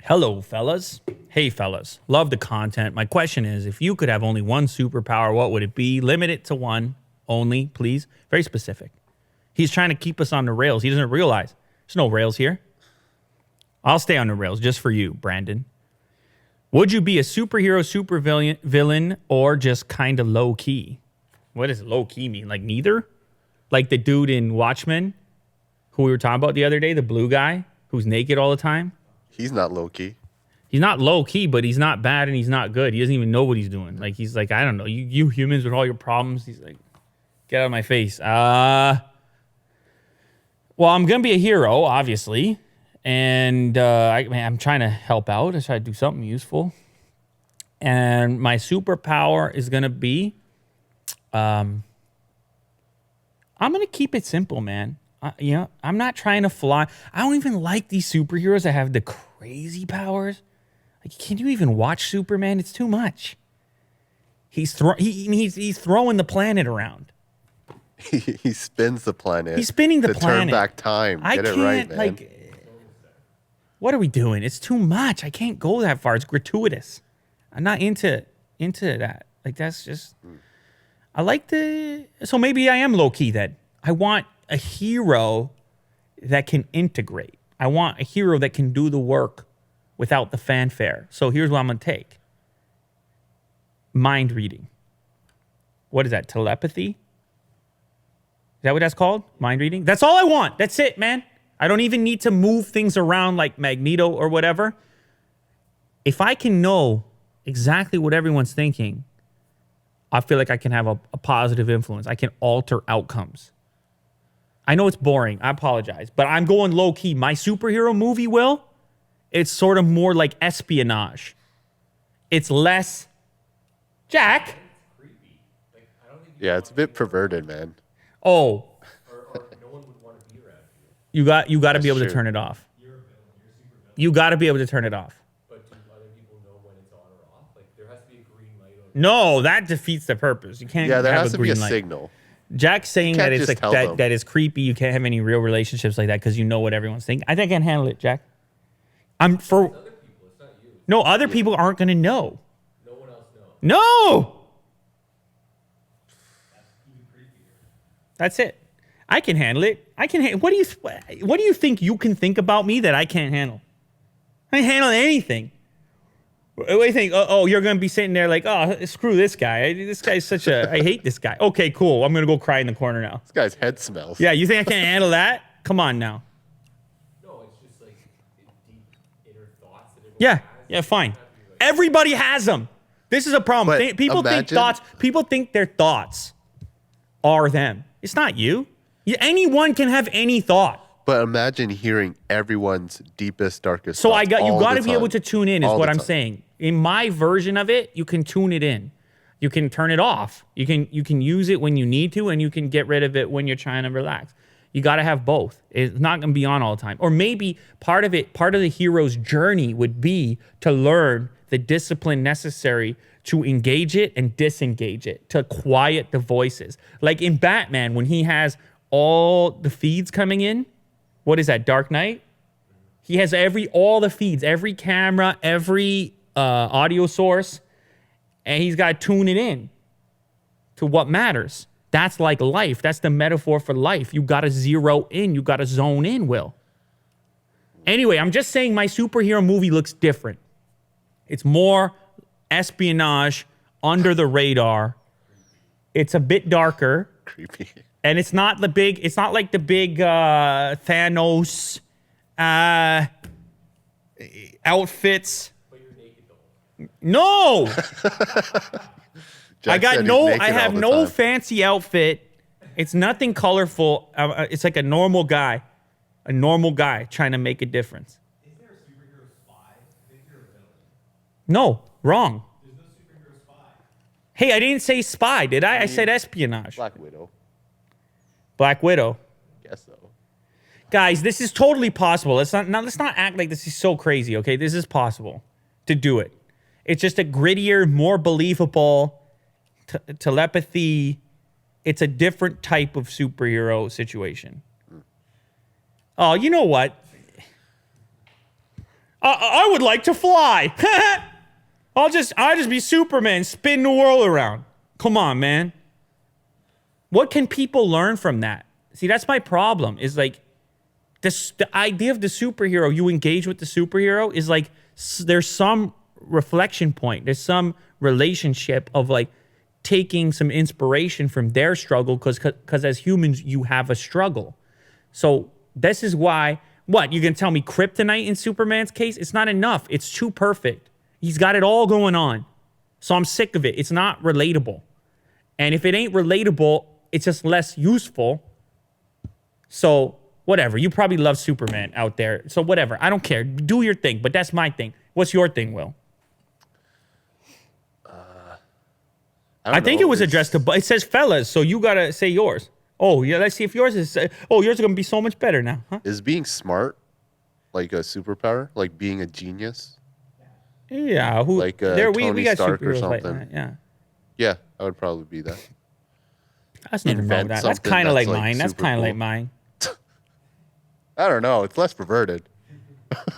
Hello, fellas. Hey, fellas. Love the content. My question is, if you could have only one superpower, what would it be? Limit it to one only, please. Very specific. He's trying to keep us on the rails. He doesn't realize there's no rails here. I'll stay on the rails just for you, Brandon. Would you be a superhero, super villain, or just kind of low key? What does low key mean? Like neither? Like the dude in Watchmen who we were talking about the other day, the blue guy who's naked all the time? He's not low key. He's not low key, but he's not bad and he's not good. He doesn't even know what he's doing. Like he's like, I don't know, you humans with all your problems. He's like, get out of my face. Well, I'm gonna be a hero, obviously, and I'm trying to help out. I try to do something useful, and my superpower is gonna be, I'm gonna keep it simple, man. I'm not trying to fly. I don't even like these superheroes that have the crazy powers. Like, can you even watch Superman? It's too much. He's throwing the planet around. He spins the planet. He's spinning the to planet. turn back time. Get it right, man. What are we doing? It's too much. I can't go that far. It's gratuitous. I'm not into that. Like, that's just. I like so maybe I am low key then. I want a hero that can integrate. I want a hero that can do the work without the fanfare. So here's what I'm going to take. Mind reading. What is that? Telepathy? Is that what that's called? Mind reading? That's all I want. That's it, man. I don't even need to move things around like Magneto or whatever. If I can know exactly what everyone's thinking, I feel like I can have a positive influence. I can alter outcomes. I know it's boring. I apologize. But I'm going low key. My superhero movie, it's sort of more like espionage. It's less. Jack? Yeah, it's a bit perverted, man. Oh. Or no one would want to be around you. You got to be able to true. turn it off. You're a villain. You're a super villain. You got to be able to turn it off. But do other people know when it's on or off? Like, there has to be a green light on. No, that defeats the purpose. You can't Yeah, there have has a to be a green light. signal. Jack's saying can't that it's just like tell them. that is creepy. You can't have any real relationships like that because you know what everyone's thinking. I think I can handle it, Jack. It's other people. It's not you. No, other people aren't going to know. No one else knows. No. That's even creepier. That's it. I can handle it. What do you think you can think about me that I can't handle? I can handle anything. What do you think? Oh, you're going to be sitting there like, oh, screw this guy. This guy's such a, I hate this guy. Okay, cool. I'm going to go cry in the corner now. This guy's head smells. Yeah, you think I can't handle that? Come on now. No, it's just like deep inner thoughts that everyone Yeah, has. yeah, fine. Everybody has them. This is a problem. But People think imagine- people think their thoughts are them. It's not you. Anyone can have any thought. But imagine hearing everyone's deepest, darkest So thoughts you all got the to be able time. to tune in is All what the I'm time. saying. In my version of it, you can tune it in. You can turn it off. You can use it when you need to, and you can get rid of it when you're trying to relax. You got to have both. It's not going to be on all the time. Or maybe part of the hero's journey would be to learn the discipline necessary to engage it and disengage it, to quiet the voices. Like in Batman, when he has all the feeds coming in, what is that, Dark Knight? He has all the feeds, every camera, every audio source, and he's got to tune it in to what matters. That's like life. That's the metaphor for life. You got to zero in. You got to zone in, Will. Anyway, I'm just saying my superhero movie looks different. It's more espionage, under the radar. It's a bit darker. Creepy. And it's not like the big Thanos outfits. But you're naked though. No, Jack said he's naked I have all the no time. fancy outfit. It's nothing colorful. It's like a normal guy trying to make a difference. Is there a superhero spy? I think you're a villain. No, wrong. There's no superhero spy. Hey, I didn't say spy, did I? I said espionage. Black Widow. Black Widow. Guess so. Guys, this is totally possible. Let's not act like this is so crazy, okay? This is possible to do it. It's just a grittier, more believable telepathy. It's a different type of superhero situation. Oh, you know what? I would like to fly. I'll just be Superman, spin the world around. Come on, man. What can people learn from that? See, that's my problem. Is like the idea of the superhero. You engage with the superhero is like there's some reflection point. There's some relationship of like taking some inspiration from their struggle because as humans you have a struggle. So this is why. What, you can tell me kryptonite in Superman's case? It's not enough. It's too perfect. He's got it all going on. So I'm sick of it. It's not relatable. And if it ain't relatable, it's just less useful. So whatever. You probably love Superman out there. So whatever. I don't care. Do your thing. But that's my thing. What's your thing, Will? I think it was addressed to... It says fellas, so you got to say yours. Oh, yeah, let's see if yours is... yours is going to be so much better now. Huh? Is being smart like a superpower? Like being a genius? Yeah. Who, like we got Stark or superheroes like something. that, yeah. Yeah, I would probably be that. That's nothing wrong with that. That's kind of like mine. That's kind of like mine. I don't know. It's less perverted.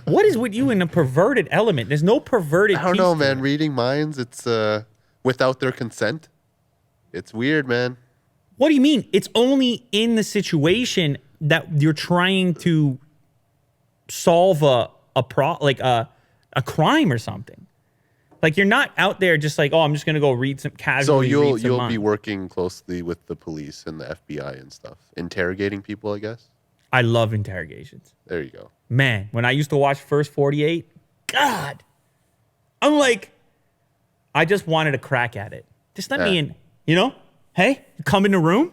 What is with you in a perverted element? There's no perverted I don't know, piece man. to it. Reading minds, it's without their consent. It's weird, man. What do you mean? It's only in the situation that you're trying to solve a crime or something. Like you're not out there just like, oh, I'm just gonna go read some casually. So read some you'll minds. be working closely with the police and the FBI and stuff, interrogating people, I guess. I love interrogations. There you go. Man, when I used to watch First 48, God, I'm like, I just wanted a crack at it. Just let me in, you know? Hey, you come in the room.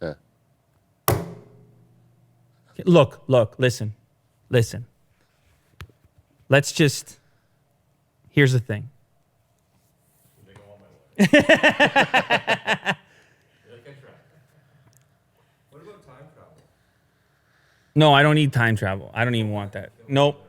Yeah. Look, listen. Let's just, here's the thing. What about time travel? No, I don't need time travel. I don't even want that. Nope.